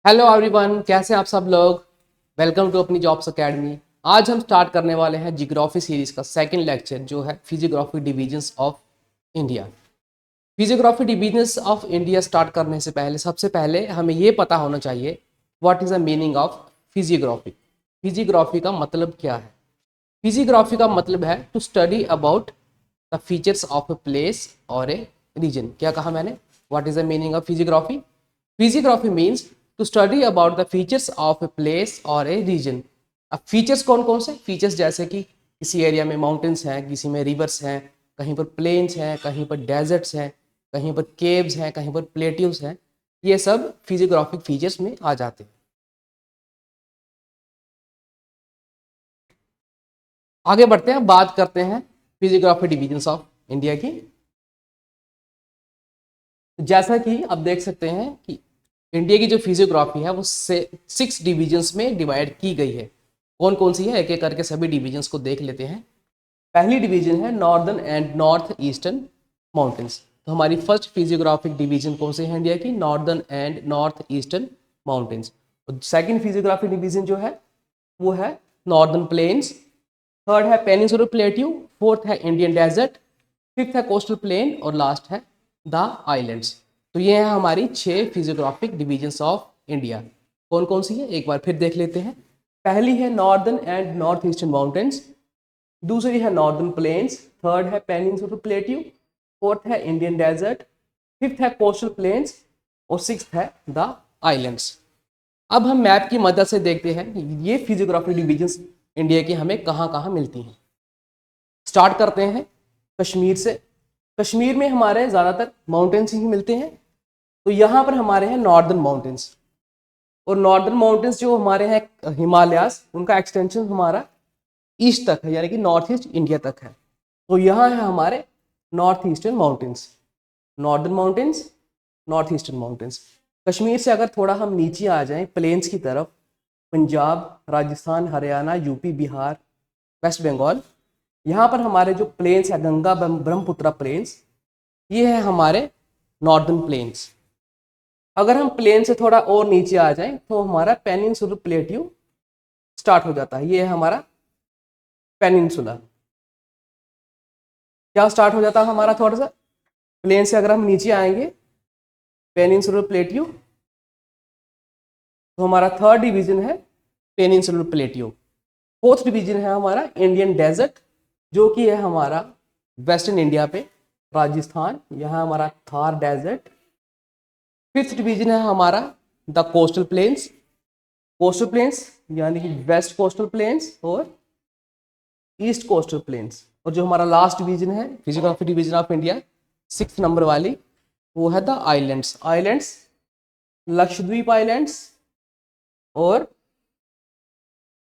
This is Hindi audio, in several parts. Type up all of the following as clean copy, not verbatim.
हेलो एवरीवन, कैसे हैं आप सब लोग। वेलकम टू अपनी जॉब्स एकेडमी। आज हम स्टार्ट करने वाले हैं जियोग्राफी सीरीज का सेकंड लेक्चर जो है physiography divisions of India. Physiography divisions of India start करने से पहले सबसे पहले हमें ये पता होना चाहिए what is the meaning of physiography. Physiography का मतलब क्या है। फिजियोग्राफी का मतलब है to study about the features of a place और ए रीजन। क्या कहा मैंने, what is the meaning of physiography. Physiography means to study about the features of a place और ए रीजन। अब फीचर्स कौन कौन से फीचर्स, जैसे कि किसी एरिया में माउंटेन्स हैं, किसी में रिवर्स हैं, कहीं पर प्लेन्स हैं, कहीं पर डेजर्ट्स हैं, कहीं पर केव्स हैं, कहीं पर प्लेट्यूज हैं। ये सब फिजियोग्राफिक फीचर्स में आ जाते हैं। आगे बढ़ते हैं, बात करते हैं फिजियोग्राफी डिवीजन्स ऑफ इंडिया की। जैसा कि आप देख सकते हैं कि इंडिया की जो फिजियोग्राफी है वो से 6 डिविजन्स में डिवाइड की गई है। कौन कौन सी है, एक एक करके सभी डिविजन्स को देख लेते हैं। पहली डिवीजन है northern and north eastern mountains. तो हमारी फर्स्ट फिजियोग्राफिक डिवीजन कौन सी है इंडिया की, northern and north eastern mountains. और सेकंड फिजियोग्राफिक डिवीजन जो है वो है नॉर्दर्न प्लेन्स। थर्ड है पेनिनसुलर प्लेट्यू। फोर्थ है इंडियन डेजर्ट। फिफ्थ है कोस्टल प्लेन और लास्ट है द आइलैंड्स। तो ये है हमारी 6 फिजियोग्राफिक डिवीजन्स ऑफ इंडिया। कौन कौन सी है एक बार फिर देख लेते हैं। पहली है northern and north eastern mountains. दूसरी है नॉर्दर्न प्लेन्स। थर्ड है पेनिनसुलर प्लेट्यू। फोर्थ है इंडियन डेजर्ट। फिफ्थ है कोस्टल प्लेन्स और सिक्स्थ है द आइलैंड्स। अब हम मैप की मदद से देखते हैं ये फिजियोग्राफिक डिवीजन्स इंडिया की हमें कहाँ कहाँ मिलती हैं। स्टार्ट करते हैं कश्मीर से। कश्मीर में हमारे ज़्यादातर माउंटेन्स ही मिलते हैं। तो यहाँ पर हमारे हैं नॉर्दर्न माउंटेन्स। और नॉर्दर्न माउंटेन्स जो हमारे हैं हिमालयास, उनका एक्सटेंशन हमारा ईस्ट तक है, यानी कि नॉर्थ ईस्ट इंडिया तक है। तो यहाँ है हमारे north eastern mountains, northern mountains, north eastern mountains. Kashmir से अगर थोड़ा हम नीचे आ जाएं प्लेन्स की तरफ, पंजाब, राजस्थान, हरियाणा, यूपी, बिहार, वेस्ट बंगाल, यहाँ पर हमारे जो प्लेन्स है गंगा ब्रह्मपुत्रा प्लेन्स, ये है हमारे नॉर्दर्न प्लेन्स। अगर हम प्लेन से थोड़ा और नीचे आ जाएं तो हमारा पेनिनसुलर प्लेट्यू स्टार्ट हो जाता है। ये है हमारा पेनिनसुला। क्या स्टार्ट हो जाता है हमारा, थोड़ा सा प्लेन से अगर हम नीचे आएंगे पेनिनसुलर प्लेट्यू, तो हमारा थर्ड डिवीजन है पेनिनसुलर प्लेट्यू। फोर्थ डिवीजन है हमारा इंडियन डेजर्ट, जो कि है हमारा वेस्टर्न इंडिया पे, राजस्थान, यहाँ हमारा थार डेजर्ट। फिफ्थ डिवीजन है हमारा the coastal planes. Coastal planes यानी कि वेस्ट कोस्टल प्लेन्स और ईस्ट कोस्टल प्लेन्स। और जो हमारा लास्ट डिवीजन है physiography division of India 6th number वाली, वो है the islands. Islands Lakshadweep islands और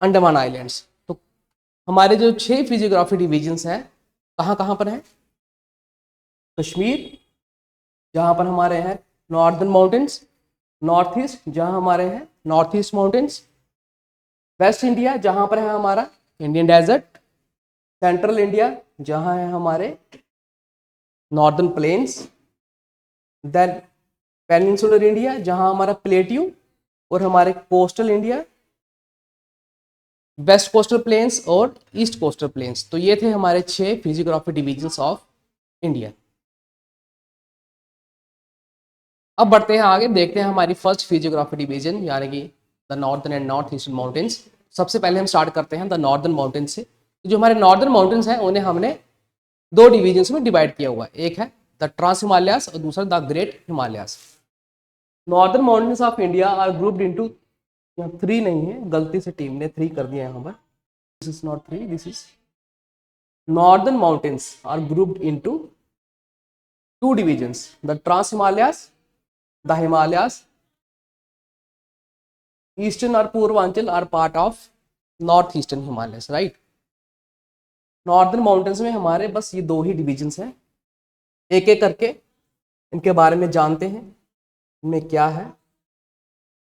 अंडमान आइलैंड्स। तो हमारे जो 6 फिजियोग्राफी डिवीजन्स हैं कहाँ कहाँ पर हैं। कश्मीर, जहाँ पर हमारे हैं नॉर्दर्न माउंटेन्स। नॉर्थ ईस्ट, जहाँ हमारे हैं north east mountains. Waste India, जहाँ पर है हमारा इंडियन डेजर्ट। सेंट्रल इंडिया, जहाँ है हमारे northern plains. Then peninsular India, जहाँ हमारा प्लेट्यू और हमारे coastal India, west coastal plains और ईस्ट कोस्टल प्लेन्स। तो ये थे हमारे 6 फिजियोग्राफी डिवीजन्स ऑफ इंडिया। अब बढ़ते हैं आगे, देखते हैं हमारी फर्स्ट फिजियोग्राफी डिवीजन यानी कि the northern and north eastern mountains. सबसे पहले हम स्टार्ट करते हैं द नॉर्दर्न माउंटेन्स से। जो हमारे नॉर्दर्न माउंटेन्स हैं उन्हें हमने 2 डिवीजन्स में डिवाइड किया हुआ है। एक है द ट्रांस हिमालयास और दूसरा the great Himalayas. Northern mountains of India are grouped into, यहाँ 3 नहीं है, गलती से टीम ने 3 कर दिया यहाँ पर। This is not 3, this is northern mountains are grouped into 2 divisions, the trans Himalayas, the Himalayas, eastern or Purvanchal are part of north eastern Himalayas, right? Northern mountains में हमारे बस ये 2 ही डिविजन्स हैं। एक एक करके इनके बारे में जानते हैं, इनमें क्या है।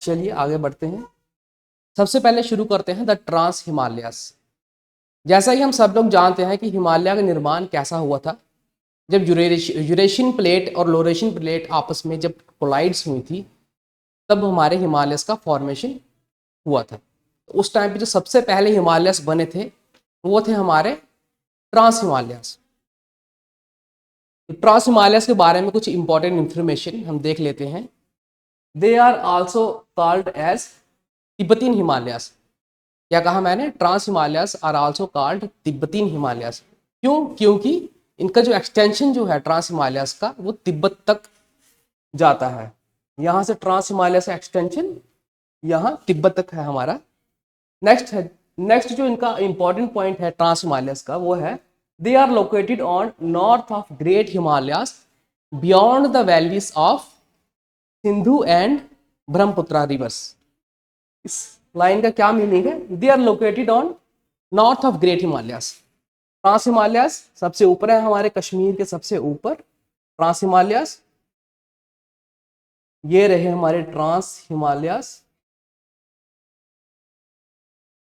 चलिए आगे बढ़ते हैं। सबसे पहले शुरू करते हैं द ट्रांस हिमालयास। जैसा ही हम सब लोग जानते हैं कि हिमालय का निर्माण कैसा हुआ था, जब यूरेशियन प्लेट और लोरेशियन प्लेट आपस में जब कोलाइड्स हुई थी, तब हमारे हिमालयस का फॉर्मेशन हुआ था। उस टाइम पे जो सबसे पहले हिमालयस बने थे वो थे हमारे ट्रांस हिमालयस। ट्रांस हिमालयस के बारे में कुछ इंपॉर्टेंट इंफॉर्मेशन हम देख लेते हैं। They are also called as Tibetan Himalayas. क्या कहा मैंने? Trans Himalayas are also called Tibetan Himalayas. क्यों? क्योंकि इनका जो एक्सटेंशन जो है ट्रांस हिमालयस का वो तिब्बत तक जाता है। यहाँ से ट्रांस हिमालयस का एक्सटेंशन यहाँ तिब्बत तक है हमारा। नेक्स्ट जो इनका इंपॉर्टेंट पॉइंट है ट्रांस हिमालयस का वो है they are located on north of great Himalayas beyond the valleys of Sindhu and Brahmaputra rivers. इस लाइन का क्या मीनिंग है? They are located on north of great Himalayas. Trans Himalayas सबसे ऊपर है हमारे कश्मीर के सबसे ऊपर ट्रांस हिमालयस। ये रहे हमारे trans Himalayas.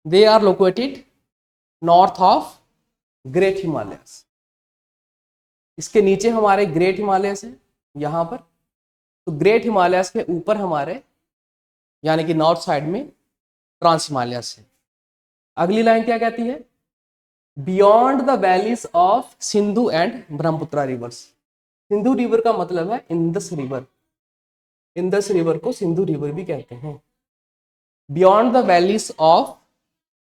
They are located north of great Himalayas. इसके नीचे हमारे ग्रेट हिमालयस है यहां पर। तो ग्रेट हिमालयस के ऊपर हमारे यानी कि नॉर्थ साइड में ट्रांस हिमालयस है। अगली लाइन क्या कहती है? Beyond the valleys of Sindhu and Brahmaputra reverse. Sindhu river का मतलब है इंदस रिवर। इंदस रिवर को सिंधु रिवर भी कहते हैं। Beyond the valleys of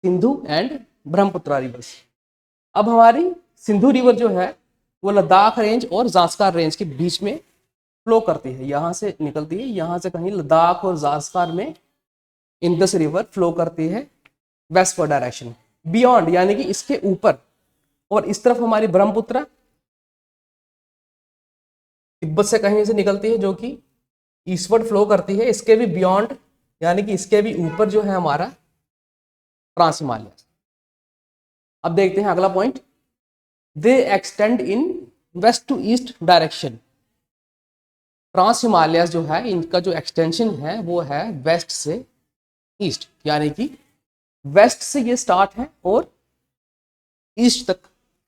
Sindhu and Brahmaputra reverse. अब हमारी सिंधु रिवर जो है वो लद्दाख रेंज और ज़ास्कार रेंज के बीच में फ्लो करती है। यहाँ से निकलती है, यहाँ से कहीं लद्दाख और ज़ास्कार में इंदस रिवर फ्लो करती है वेस्टवर्ड डायरेक्शन। बियॉन्ड यानी कि इसके ऊपर, और इस तरफ हमारी ब्रह्मपुत्र तिब्बत से कहीं से निकलती है जो कि ईस्टवर्ड फ्लो करती है। इसके भी बियॉन्ड यानी कि इसके भी ऊपर जो है हमारा ट्रांस हिमालयस। अब देखते हैं अगला point. They extend in west to east direction. Trans Himalayas जो है इनका जो एक्सटेंशन है वो है वेस्ट से ईस्ट, यानी कि वेस्ट से ये स्टार्ट है और ईस्ट तक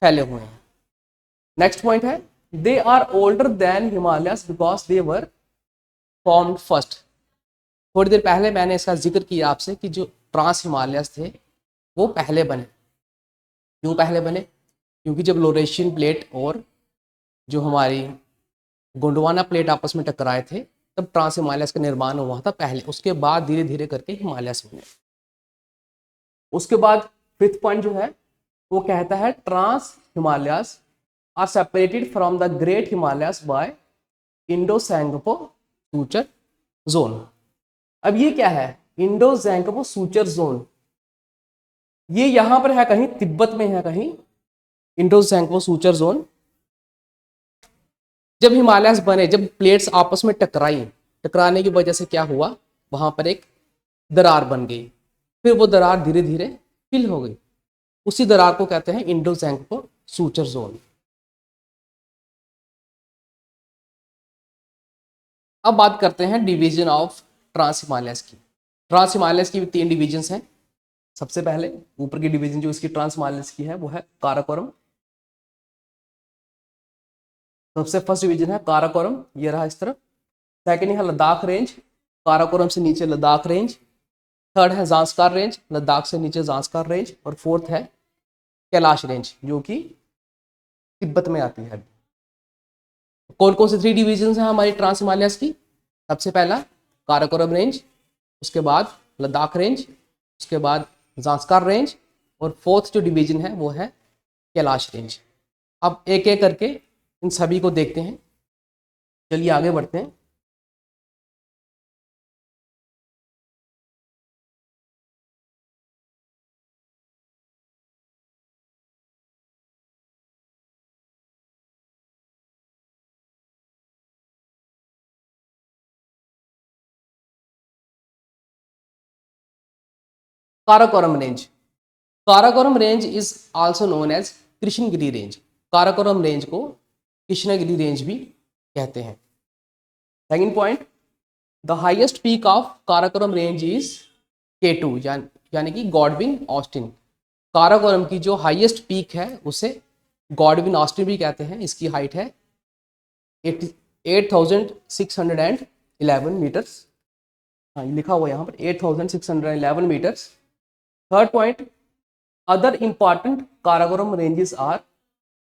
फैले हुए हैं। नेक्स्ट पॉइंट है they are older than Himalayas because they were formed first. थोड़ी देर पहले मैंने इसका जिक्र किया आपसे कि जो ट्रांस हिमालयस थे वो पहले बने। क्यों पहले बने? क्योंकि जब लोरेशियन प्लेट और जो हमारी गोंडवाना प्लेट आपस में टकराए थे तब ट्रांस हिमालयस का निर्माण हुआ था पहले। उसके बाद धीरे धीरे करके हिमालयस बने। उसके बाद फिफ्थ पॉइंट जो है वो कहता है trans Himalayas are separated from the great Himalayas by Indo Tsangpo suture zone. अब ये क्या है? Indo Tsangpo suture zone. ये यहां पर है, कहीं तिब्बत में है, कहीं इंडो-सैंगपो सूचर जोन। जब हिमालयस बने, जब प्लेट्स आपस में टकराने की वजह से क्या हुआ? वहां पर एक दरार बन गई। फिर वो दरार धीरे धीरे फिल हो गई। उसी दरार को कहते हैं इंडो-सैंगपो सूचर जोन। अब बात करते हैं डिवीजन ऑफ ट्रांस हिमालयस की। ट्रांस हिमालयस की भी 3 डिवीजन्स हैं। सबसे पहले ऊपर की डिवीजन जो इसकी ट्रांस हिमालयस की है वो है काराकोरम। सबसे फर्स्ट डिवीजन है काराकोरम, ये रहा इस तरफ। सेकंड है लद्दाख रेंज, काराकोरम से नीचे लद्दाख रेंज। थर्ड है ज़ांस्कार रेंज, लद्दाख से नीचे ज़ांस्कार रेंज। और फोर्थ है कैलाश रेंज जो कि तिब्बत में आती है। कौन कौन से 3 डिवीजन हैं हमारी ट्रांस हिमालयस की? सबसे पहला काराकोरम रेंज, उसके बाद लद्दाख रेंज, उसके बाद ज़ांस्कार रेंज, और फोर्थ जो डिवीजन है वो है कैलाश रेंज। अब एक एक करके इन सभी को देखते हैं। चलिए आगे बढ़ते हैं। Karakoram range. Karakoram range is also known as Krishnagiri range. Karakoram range को कृष्णगिरी रेंज भी कहते हैं। Second point, the highest peak of Karakoram range is K2 यानी कि गॉडविन ऑस्टिन। काराकोरम की जो हाईएस्ट पीक है उसे गॉडविन ऑस्टिन भी कहते हैं। इसकी हाइट है 8,611 मीटर्स। हाँ ये लिखा हुआ है यहाँ पर 8611 metres. Third point, other important Karakoram ranges are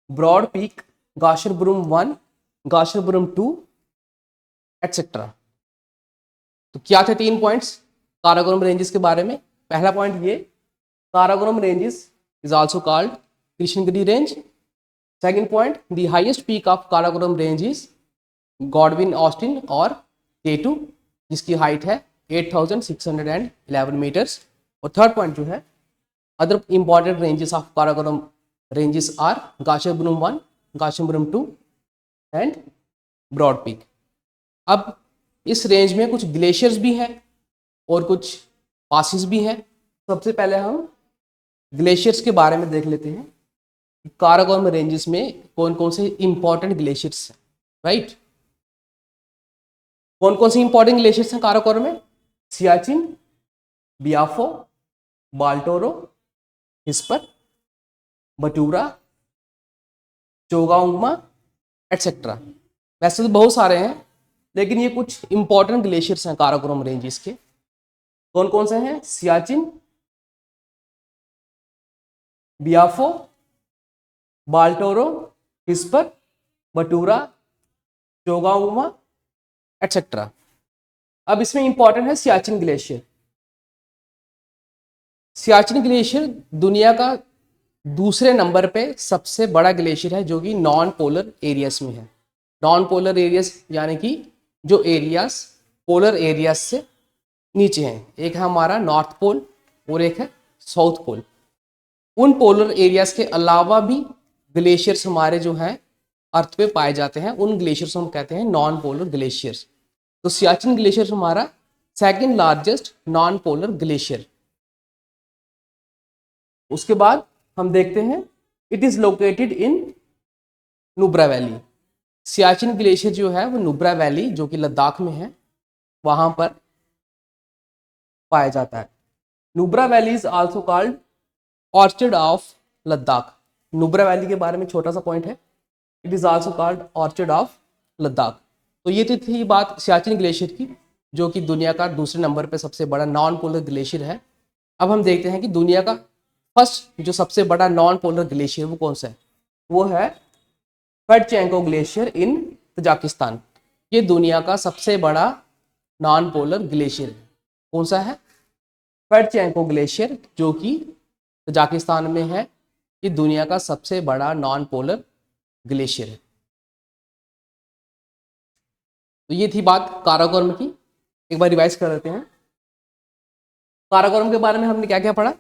Broad Peak, Gasherbrum 1, Gasherbrum 2 etcetera. तो क्या थे 3 पॉइंट्स काराकोरम रेंजेस के बारे में? पहला पॉइंट ये, Karakoram ranges is also called Krishnagiri range. Second point, the highest peak of Karakoram range is Godwin Austen और K2 जिसकी हाइट है 8611 मीटर्स। और थर्ड पॉइंट जो है, other important ranges of Karakoram ranges are Gasherbrum 1, Gasherbrum 2 and Broad Peak. अब इस रेंज में कुछ ग्लेशियर्स भी हैं और कुछ पासिस भी हैं। सबसे पहले हम ग्लेशियर्स के बारे में देख लेते हैं। काराकोरम रेंजेस में कौन कौन से इंपॉर्टेंट ग्लेशियर्स हैं, राइट? कौन कौन से इंपॉर्टेंट ग्लेशियर्स हैं काराकोरम में? सियाचिन, बियाफो, बाल्टोरो, हिस्पर, बटूरा, चोगाउंगमा एटसेट्रा। वैसे तो बहुत सारे हैं, लेकिन ये कुछ इंपॉर्टेंट ग्लेशियर्स हैं काराकोरम रेंजेस के। कौन कौन से हैं? सियाचिन, बियाफो, बाल्टोरो, हिस्पर, बटूरा, चोगाउंगमा एटसेट्रा। अब इसमें इंपॉर्टेंट है सियाचिन ग्लेशियर। सियाचिन ग्लेशियर दुनिया का दूसरे नंबर पे सबसे बड़ा ग्लेशियर है जो कि नॉन पोलर एरियाज में है। नॉन पोलर एरियाज यानी कि जो एरियाज पोलर एरियाज से नीचे हैं। एक है हमारा नॉर्थ पोल और एक है साउथ पोल। उन पोलर एरियाज के अलावा भी ग्लेशियर्स हमारे जो हैं अर्थ पे पाए जाते हैं, उन ग्लेशियर्स को हम कहते हैं नॉन पोलर ग्लेशियर्स। तो सियाचिन ग्लेशियर हमारा second largest non polar glacier. उसके बाद हम देखते हैं, it is located in Nubra valley. Siachen glacier जो है वो नुब्रा वैली जो कि लद्दाख में है वहां पर पाया जाता है। Nubra valley is also called orchid of Ladakh. Nubra valley के बारे में छोटा सा पॉइंट है, it is also called orchid of Ladakh. तो ये थी बात सियाचिन ग्लेशियर की, जो कि दुनिया का दूसरे नंबर पे सबसे बड़ा नॉन पोलर ग्लेशियर है। अब हम देखते हैं कि दुनिया का फर्स्ट जो सबसे बड़ा नॉन पोलर ग्लेशियर वो कौन सा है? वो है फेडचेंको ग्लेशियर इन तजाकिस्तान। ये दुनिया का सबसे बड़ा नॉन पोलर ग्लेशियर है। कौन सा है? फेडचेंको ग्लेशियर जो कि तजाकिस्तान में है। ये दुनिया का सबसे बड़ा नॉन पोलर ग्लेशियर है। तो ये थी बात काराकोरम की। एक बार रिवाइज कर लेते हैं। काराकोरम के बारे में हमने क्या क्या पढ़ा?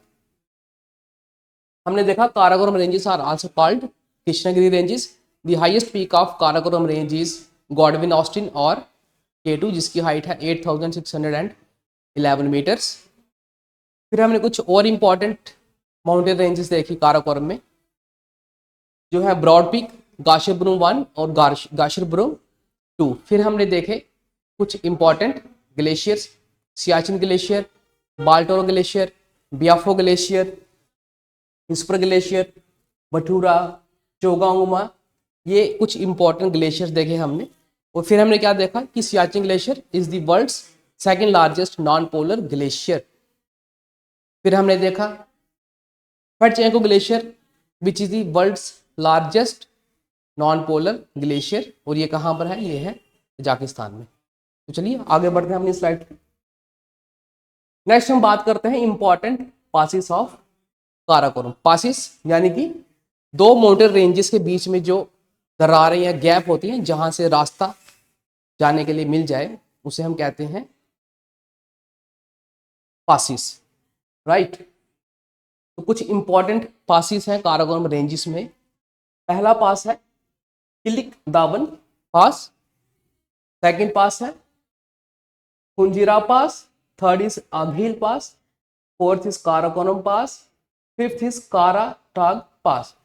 हमने देखा Karakoram ranges are also called Krishnagiri ranges. The highest peak of Karakoram range is Godwin Austen और K2 जिसकी हाइट है 8611 मीटर्स। फिर हमने कुछ और इंपॉर्टेंट माउंटेन रेंजेस देखी काराकोरम में, जो है ब्रॉड पीक, गाशरब्रूम 1 और गाशरब्रूम 2। फिर हमने देखे कुछ important glaciers, Siachen glacier, Baltoro glacier, Biafo glacier, Hispar glacier, Batura, Chogolungma. ये कुछ इंपॉर्टेंट ग्लेशियर्स देखे हमने। और फिर हमने क्या देखा कि Siachen glacier is the world's second largest non polar glacier. फिर हमने देखा Fedchenko glacier which is the world's largest non polar glacier, और ये कहाँ पर है? ये है तजाकिस्तान में। तो चलिए आगे बढ़ते हैं अपनी स्लाइड पे। नेक्स्ट हम बात करते हैं important passes of Karakoram. Passes यानी कि दो माउंटेन रेंजेस के बीच में जो दरारें या गैप होती हैं जहां से रास्ता जाने के लिए मिल जाए, उसे हम कहते हैं पासिस, राइट? तो कुछ इंपॉर्टेंट पासिस हैं काराकोरम रेंजेस में। पहला पास है किलिक दावन पास, सेकंड पास है Khunjerab pass, third is Aghil pass, fourth is Karakoram pass, fifth is Karatagh pass.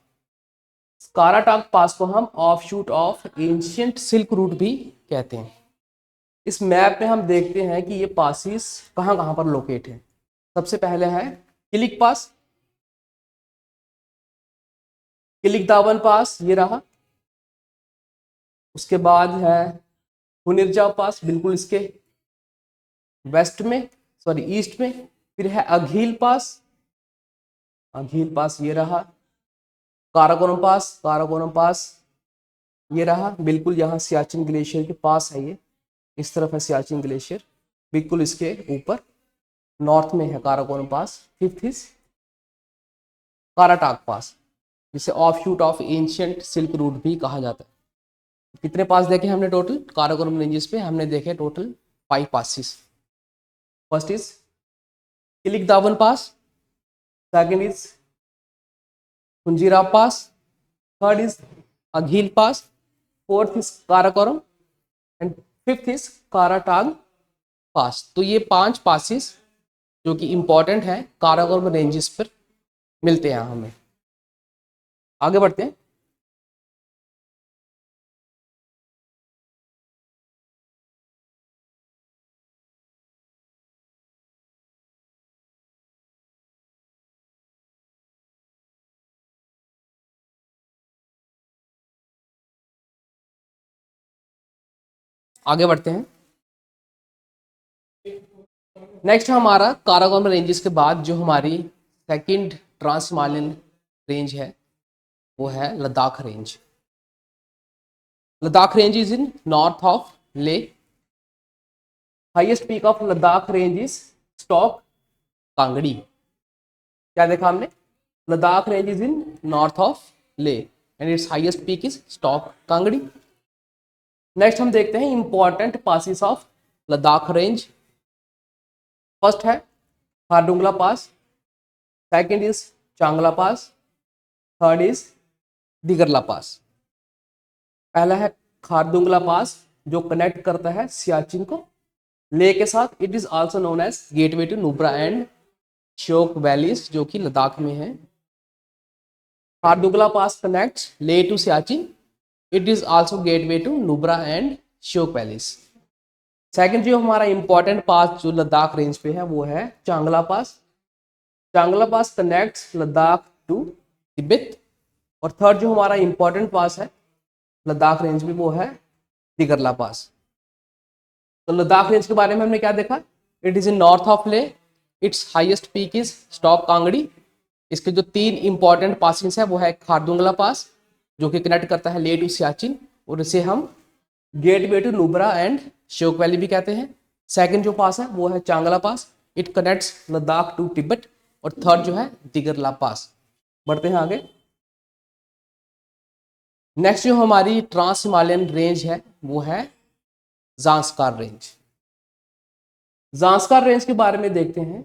Karatagh pass को हम offshoot of ancient silk route भी कहते हैं। इस मैप में हम देखते हैं कि ये पासिस कहाँ कहाँ पर लोकेट है। सबसे पहले है किलिक पास, किलिक दावन पास ये रहा। उसके बाद है हुनिरजा पास बिल्कुल इसके वेस्ट में, सॉरी ईस्ट में। फिर है अघील पास, अघील पास ये रहा। काराकोरम पास, काराकोरम पास ये रहा, बिल्कुल यहाँ सियाचिन ग्लेशियर के पास है ये, इस तरफ है सियाचिन ग्लेशियर, बिल्कुल इसके ऊपर नॉर्थ में है काराकोरम पास। फिफ्थ इज काराटाक पास, जिसे of shoot of ancient silk route भी कहा जाता है। कितने पास देखे हमने टोटल काराकोरम रेंजेस पे? हमने देखे total 5 passes. First is Kilik Dawan pass, second is Khunjerab pass, third is Aghil pass, fourth is Karakoram and fifth is Karatagh pass. तो ये 5 पासिस जो कि इंपॉर्टेंट है काराकोरम रेंजेस पर मिलते हैं हमें। आगे बढ़ते हैं। आगे बढ़ते हैं। नेक्स्ट हमारा काराकोरम रेंजेस के बाद जो हमारी सेकंड ट्रांस हिमालयन रेंज है वो है Ladakh range. Ladakh range is in north of Leh. Highest peak of Ladakh range is Stok Kangri. क्या देखा हमने? Ladakh range is in north of Leh and it's highest peak is Stok Kangri. Next हम देखते हैं important passes of Ladakh range. First है खारदुंगला पास, सेकंड इज चांगला पास, थर्ड इज दिगरला पास। पहला है खारदुंगला पास जो कनेक्ट करता है सियाचिन को ले के साथ। It is also known as gateway to Nubra and Shyok valleys जो कि लद्दाख में है। Khardungla pass connects Leh to Siachen. It is also gateway to Nubra and Shyok valleys. Second जो हमारा इंपॉर्टेंट पास जो लद्दाख रेंज पे है वो है चांगला पास। चांगला पास कनेक्ट्स लद्दाख टू तिब्बत। और थर्ड जो हमारा इंपॉर्टेंट पास है लद्दाख रेंज में वो है दिगरला पास। तो लद्दाख रेंज के बारे में हमने क्या देखा? It is in north of Leh, it's highest peak is Stok Kangri. इसके जो 3 इंपॉर्टेंट पासिंग्स है वो है खारदुंगला पास जो कि कनेक्ट करता है ले टू सियाचिन और इसे हम gateway to Nubra and Shyok valley भी कहते हैं। सेकंड जो पास है वो है Changla pass, it connects Ladakh to Tibet. और थर्ड जो है दिगरला पास। बढ़ते हैं आगे। नेक्स्ट जो हमारी ट्रांस हिमालयन रेंज है वो है जांस्कार रेंज। जांस्कार रेंज के बारे में देखते हैं।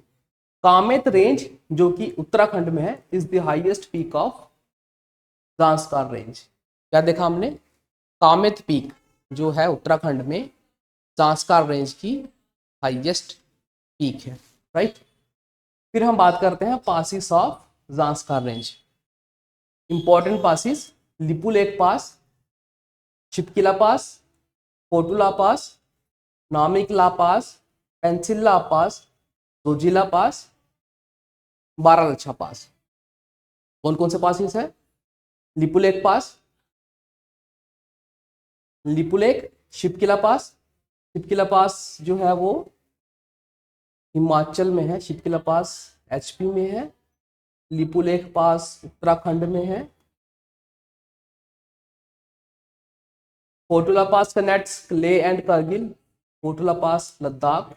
कामेत रेंज जो कि उत्तराखंड में है is the highest peak of Zanskar range. क्या देखा हमने? कामेत पीक जो है उत्तराखंड में जांस्कार रेंज की हाईएस्ट पीक है, राइट। फिर हम बात करते हैं passes of Zanskar range. Important passes Lipulekh pass, Shipkila pass, Kotula pass, Namikala pass, Pensila pass, Zojila pass, Baralacha pass. कौन कौन से पासिस है? लिपुलेख पास, लिपुलेख, शिपकिला पास। शिपकिला पास जो है वो हिमाचल में है, शिपकिला पास एचपी में है, लिपुलेख पास उत्तराखंड में है। Kotula pass connects Leh and Kargil, Kotula pass Ladakh.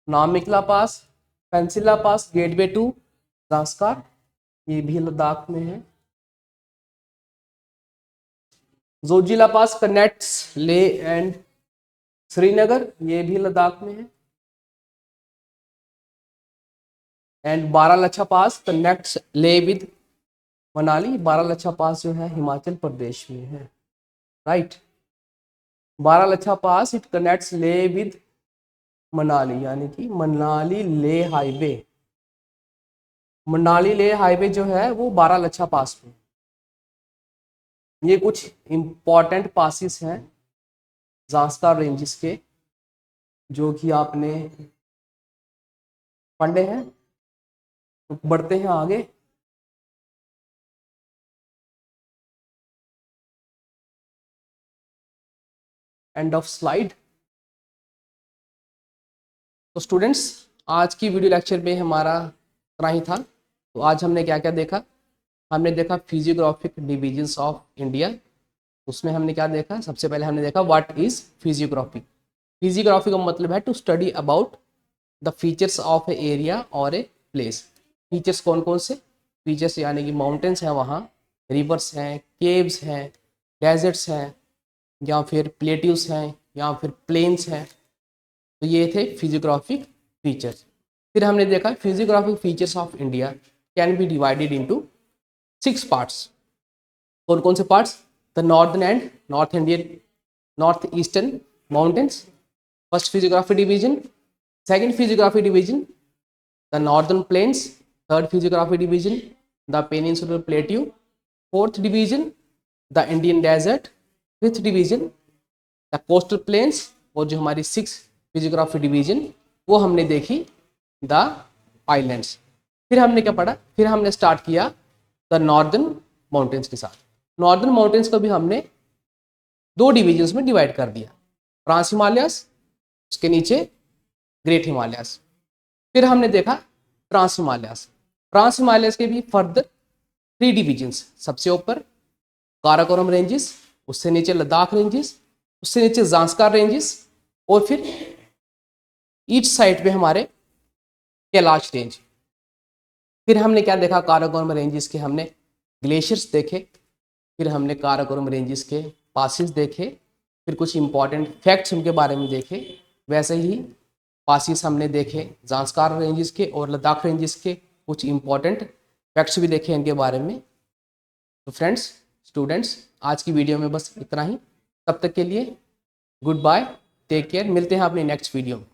Namikala pass, Pensila pass gateway to Zanskar, ये भी लद्दाख में है। Zojila pass connects Leh and Srinagar, ये भी लद्दाख में है। And Baralacha pass connects Leh with Manali, Baralacha pass जो है हिमाचल प्रदेश में है, right. Baralacha pass it connects Leh with Manali यानी कि मनाली ले हाईवे। मनाली ले हाईवे जो है वो बारालच्छा पास में। ये कुछ इंपॉर्टेंट पासिस हैं जांस्कार रेंजेस के जो कि आपने पढ़े हैं। तो बढ़ते हैं आगे। End of slide. तो स्टूडेंट्स, आज की वीडियो लेक्चर में हमारा इतना ही था। तो आज हमने क्या क्या देखा? हमने देखा फिजियोग्राफिक डिविजन्स ऑफ इंडिया। उसमें हमने क्या देखा? सबसे पहले हमने देखा व्हाट इज फिजियोग्राफी। फिजियोग्राफी का मतलब है to study about the features of a area और ए प्लेस। फीचर्स कौन कौन से? फीचर्स यानी कि माउंटेन्स हैं, वहाँ रिवर्स हैं, केव्स हैं, डेजर्ट्स हैं, या फिर प्लेट्यूस हैं, या फिर प्लेन्स हैं। तो ये थे फिजियोग्राफिक फीचर्स। फिर हमने देखा physiographic features of India can be divided into 6 parts. कौन कौन से parts? The northern and north eastern mountains, first physiography division. Second physiography division the northern plains, third physiography division the peninsular plateau, fourth division the Indian desert, fifth division the coastal plains, और जो हमारी 6 फिजियोग्राफी डिवीजन वो हमने देखी द आइलैंड्स। फिर हमने क्या पढ़ा? फिर हमने स्टार्ट किया द नॉर्दर्न माउंटेन्स के साथ। नॉर्दर्न माउंटेन्स को भी हमने 2 डिविजन्स में डिवाइड कर दिया, ट्रांस हिमालयस, उसके नीचे ग्रेट हिमालयस। फिर हमने देखा ट्रांस हिमालयस। ट्रांस हिमालयस के भी फर्दर 3 डिविजन्स। सबसे ऊपर काराकोरम रेंजेस, उससे नीचे लद्दाख रेंजेस, उससे नीचे ज़ांस्कार रेंजेस, और फिर ईस्ट साइड पे हमारे कैलाश रेंज। फिर हमने क्या देखा? काराकोरम रेंजेस के हमने ग्लेशियर्स देखे, फिर हमने काराकोरम रेंजेस के पासिस देखे, फिर कुछ इंपॉर्टेंट फैक्ट्स उनके बारे में देखे। वैसे ही पासिस हमने देखे ज़ांस्कार रेंजेस के और लद्दाख रेंजेस के, कुछ इंपॉर्टेंट फैक्ट्स भी देखे इनके बारे में। तो फ्रेंड्स, स्टूडेंट्स, आज की वीडियो में बस इतना ही। तब तक के लिए गुड बाय, टेक केयर। मिलते हैं अपनी नेक्स्ट वीडियो में।